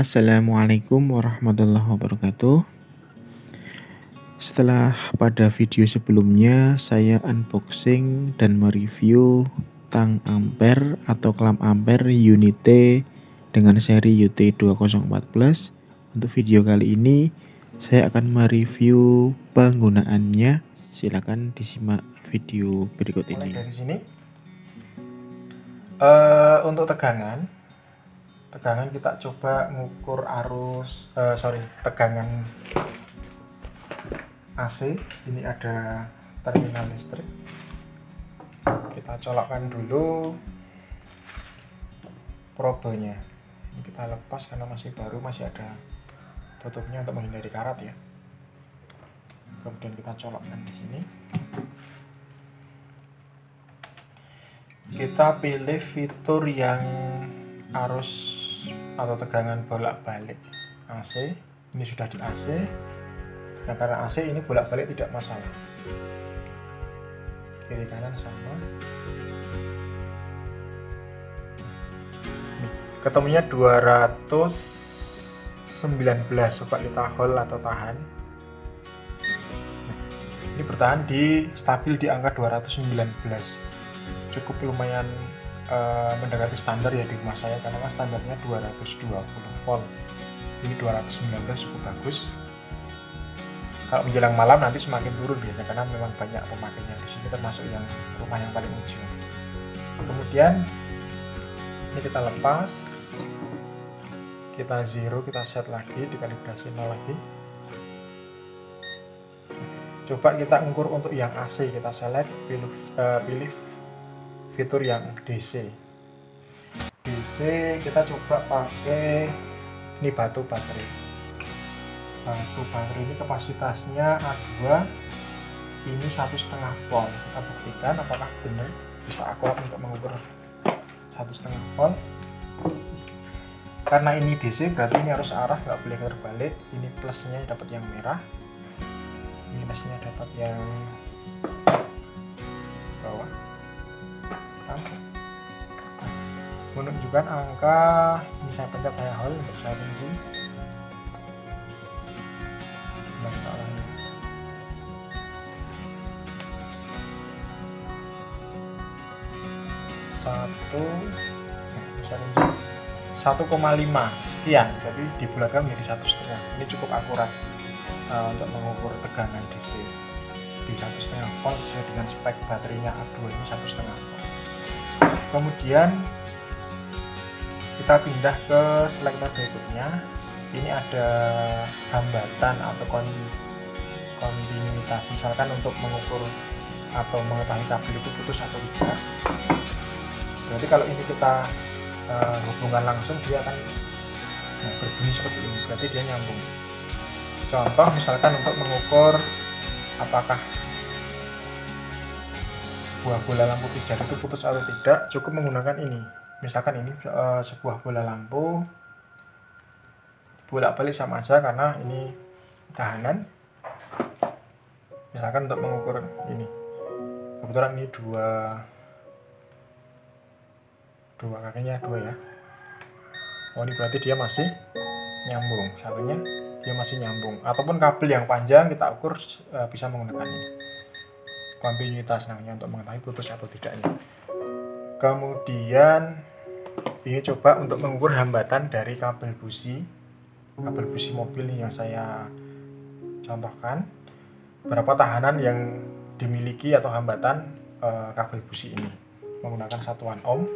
Assalamualaikum warahmatullahi wabarakatuh. Setelah pada video sebelumnya saya unboxing dan mereview tang ampere atau clamp ampere Unite dengan seri UT204 Plus. Untuk video kali ini saya akan mereview penggunaannya. Silakan disimak video berikut ini. Mulai dari sini. Untuk tegangan kita coba ngukur tegangan AC. Ini ada terminal listrik. Kita colokkan dulu probenya. Ini kita lepas karena masih baru, masih ada tutupnya untuk menghindari karat ya. Kemudian kita colokkan di sini. Kita pilih fitur yang arus atau tegangan bolak-balik AC. Ini sudah di AC. Nah, karena AC ini bolak-balik tidak masalah. Kiri kanan sama. Ketemunya 219. Coba kita hold atau tahan. Ini bertahan stabil di angka 219. Cukup lumayan mendekati standar ya di rumah saya, karena standarnya 220 volt. Ini 219 cukup bagus. Kalau menjelang malam nanti semakin turun biasanya, karena memang banyak pemakainya di sini, termasuk yang rumah yang paling ujung. Kemudian ini kita lepas, kita zero, kita set lagi, dikalibrasi 0 lagi. Coba kita ukur untuk yang AC, kita select, pilih fitur yang DC. Kita coba pakai ini batu baterai ini kapasitasnya A2, ini 1,5 volt. Kita buktikan apakah benar bisa akurat untuk mengukur 1,5 volt. Karena ini DC berarti ini harus arah, nggak boleh terbalik. Ini plusnya dapat yang merah, minusnya dapat yang bawah. Menunjukkan angka, ini saya pencet, saya hold untuk saya kunci. Bisa kunci 1,5 sekian, jadi dibulatkan menjadi 1,5. Ini cukup akurat untuk mengukur tegangan DC di 1,5 volt sesuai dengan spek baterainya A2, ini 1,5 volt. Kemudian kita pindah ke selektor berikutnya. Ini ada hambatan atau kontinuitas, misalkan untuk mengukur atau mengetahui kabel itu putus atau tidak. Berarti kalau ini kita hubungan langsung, dia akan berbunyi seperti ini, berarti dia nyambung. Contoh misalkan untuk mengukur apakah sebuah bola lampu pijar itu putus atau tidak, cukup menggunakan ini. Misalkan ini sebuah bola lampu, bolak-balik sama aja karena ini tahanan. Misalkan untuk mengukur ini, kebetulan ini dua kakinya dua ya. Oh, ini berarti dia masih nyambung, satunya dia masih nyambung. Ataupun kabel yang panjang kita ukur bisa menggunakan ini, kontinuitas namanya, untuk mengetahui putus atau tidaknya. Kemudian ini coba untuk mengukur hambatan dari kabel busi mobil nih yang saya contohkan. Berapa tahanan yang dimiliki atau hambatan kabel busi ini menggunakan satuan ohm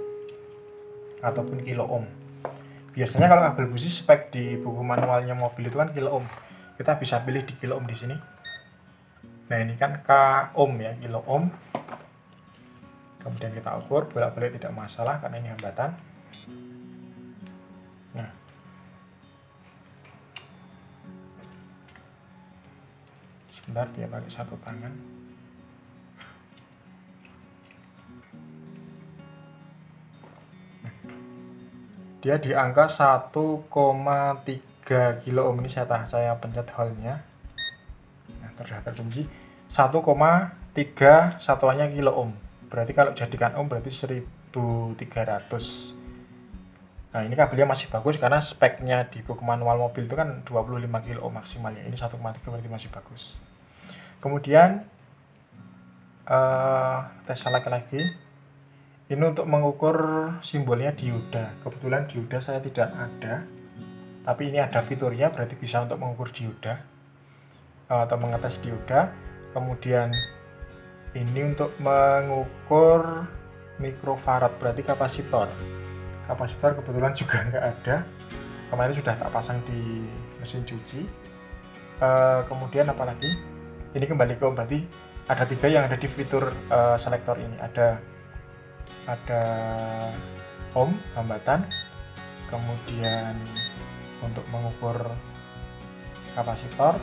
ataupun kilo ohm. Biasanya kalau kabel busi spek di buku manualnya mobil itu kan kilo ohm. Kita bisa pilih di kilo ohm di sini. Nah, ini kan K ohm ya, kilo ohm. Kemudian kita ukur, bolak-balik tidak masalah karena ini hambatan. Nah, sebentar, dia pakai satu tangan. Dia di angka 1,3 kilo ohm. Ini saya pencet hold-nya. Nah, terkunci 1,3 satuannya kilo ohm. Berarti kalau jadikan ohm berarti 1300. Nah, ini kabelnya masih bagus karena speknya di buku manual mobil itu kan 25 kilo maksimal ya. Ini 1,3 berarti masih bagus. Kemudian tes select lagi. Ini untuk mengukur simbolnya dioda. Kebetulan dioda saya tidak ada, tapi ini ada fiturnya, berarti bisa untuk mengukur dioda atau mengetes dioda. Kemudian ini untuk mengukur mikrofarad, berarti kapasitor. Kapasitor kebetulan juga nggak ada, kemarin sudah tak pasang di mesin cuci. Kemudian apalagi, ini kembali ke berarti ada 3 yang ada di fitur selektor ini. Ada home, hambatan, kemudian untuk mengukur kapasitor,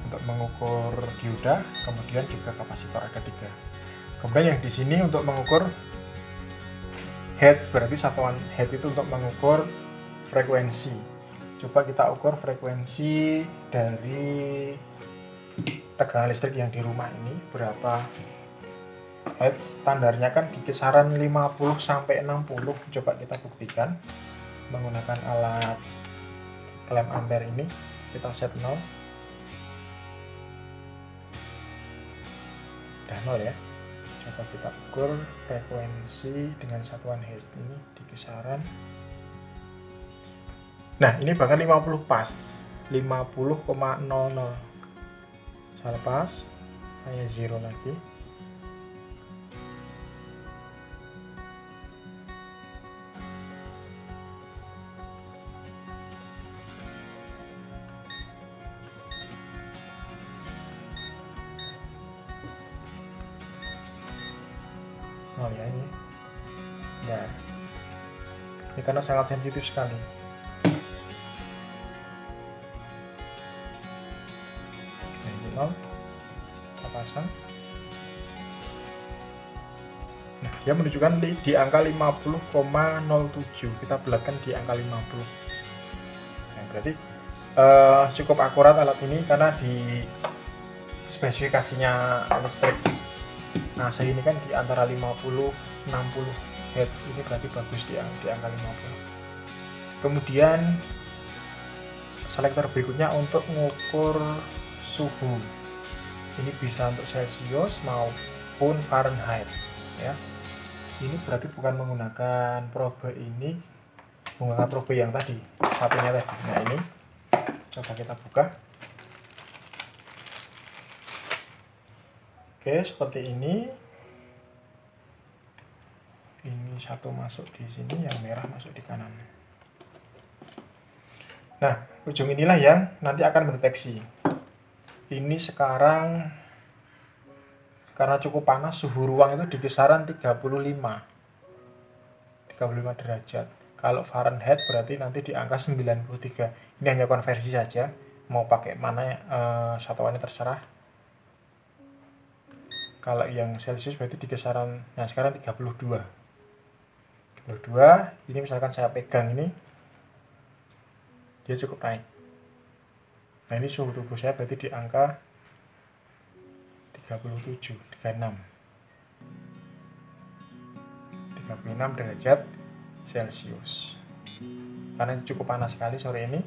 untuk mengukur dioda, kemudian juga kapasitor, ada 3. Kemudian yang di sini untuk mengukur hertz, berarti satuan hertz itu untuk mengukur frekuensi. Coba kita ukur frekuensi dari tegangan listrik yang di rumah ini berapa hertz. Standarnya kan di kisaran 50 sampai 60. Coba kita buktikan menggunakan alat klem ampere ini. Kita set 0. Udah 0 ya. Coba kita ukur frekuensi dengan satuan hertz ini di kisaran. Nah, ini bahkan 50 pas. 50,00. Saya lepas. Saya 0 lagi. Oh ya, ini ya, ini karena sangat sensitif sekali. Nah, ini 0, kita pasang. Nah, dia menunjukkan di angka 50,07. Kita bulatkan di angka 50. Nah, berarti cukup akurat alat ini karena di spesifikasinya listrik AC ini kan di antara 50-60 Hz, ini berarti bagus di angka 50. Kemudian selektor berikutnya untuk mengukur suhu. Ini bisa untuk Celsius maupun Fahrenheit ya. Ini berarti bukan menggunakan probe ini, menggunakan probe yang tadi, satunya tadi. Nah, ini coba kita buka. Oke, seperti ini. Ini satu masuk di sini, yang merah masuk di kanan. Nah, ujung inilah yang nanti akan mendeteksi. Ini sekarang karena cukup panas, suhu ruang itu di kisaran 35 derajat. Kalau Fahrenheit berarti nanti di angka 93. Ini hanya konversi saja, mau pakai mana satuannya terserah. Kalau yang Celsius berarti di kisaran, nah sekarang 32. Ini misalkan saya pegang ini, dia cukup naik. Nah, ini suhu tubuh saya berarti di angka 36 derajat Celsius. Karena cukup panas sekali sore ini.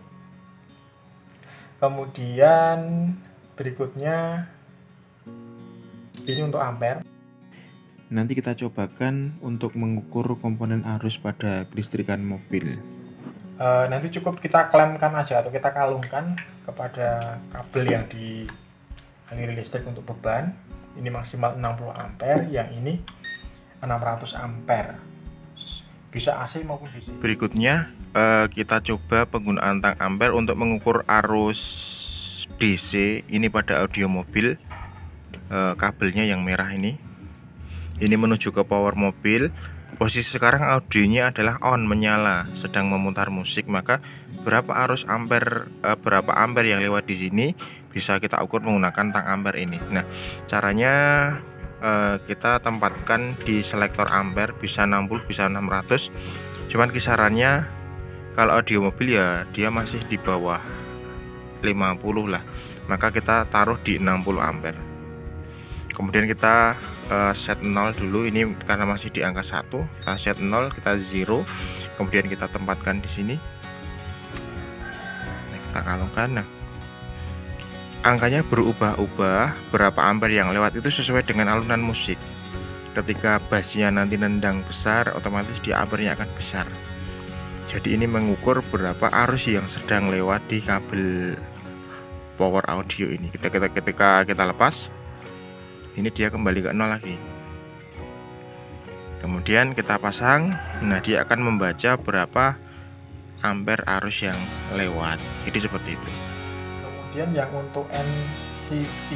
Kemudian berikutnya ini untuk ampere. Nanti kita cobakan untuk mengukur komponen arus pada kelistrikan mobil. Nanti cukup kita klemkan aja atau kita kalungkan kepada kabel yang dialiri listrik untuk beban. Ini maksimal 60 ampere, yang ini 600 ampere. Bisa AC maupun DC. Berikutnya kita coba penggunaan tang ampere untuk mengukur arus DC ini pada audio mobil. Kabelnya yang merah ini menuju ke power mobil. Posisi sekarang audionya adalah on, menyala, sedang memutar musik. Maka berapa ampere yang lewat di sini bisa kita ukur menggunakan tang ampere ini. Nah, caranya kita tempatkan di selektor ampere, bisa 60 bisa 600. Cuman kisarannya kalau audio mobil ya dia masih di bawah 50 lah. Maka kita taruh di 60 ampere. Kemudian kita set 0 dulu, ini karena masih di angka 1, kita set 0, kita 0. kemudian kita tempatkan di sini. Nah, kita kalungkan. Nah, angkanya berubah-ubah, berapa ampere yang lewat itu sesuai dengan alunan musik. Ketika bassnya nanti nendang besar, otomatis dia ampernya akan besar. Jadi ini mengukur berapa arus yang sedang lewat di kabel power audio ini. Ketika kita lepas, ini dia kembali ke 0 lagi. Kemudian kita pasang, nah dia akan membaca berapa ampere arus yang lewat. Jadi seperti itu. Kemudian yang untuk NCV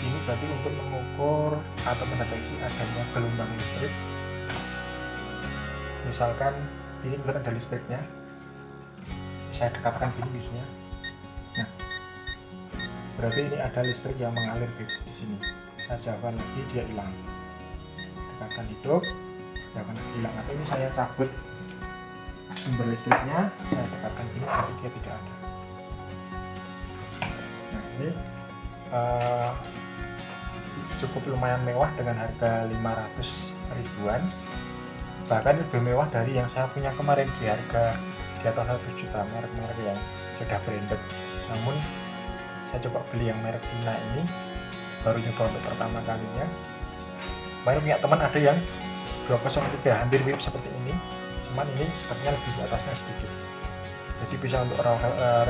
ini berarti untuk mengukur atau mendeteksi adanya gelombang listrik. Misalkan ini bukan ada listriknya, saya dekatkan gini biasanya. Nah, berarti ini ada listrik yang mengalir di sini. Saya jauhkan lagi, dia hilang. Dekatkan hidup, jauhkan lagi, hilang. Atau ini saya cabut sumber listriknya, saya dekatkan gini, berarti dia tidak ada. Nah, ini cukup lumayan mewah dengan harga 500 ribuan, bahkan lebih mewah dari yang saya punya kemarin di harga di atas 1 juta, merek-merek yang sudah branded. Namun saya coba beli yang merek Cina ini, baru nyoba untuk pertama kalinya. Kemarin punya teman ada yang 203 hampir mirip seperti ini, cuman ini sepertinya lebih di atasnya sedikit. Jadi bisa untuk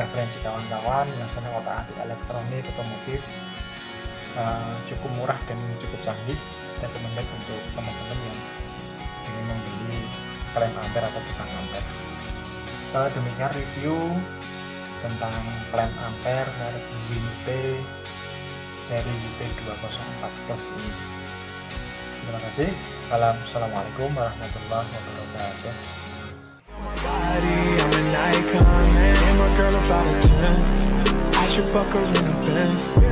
referensi kawan-kawan yang senang otak-atik elektronik otomotif. Cukup murah dan cukup canggih. Saya recommended untuk teman-teman yang ingin membeli klem ampere atau tukang ampere. Demikian review tentang klem ampere merek Unite seri UT204+ ini. Terima kasih. Assalamualaikum warahmatullahi wabarakatuh. I should fuck her in the Benz.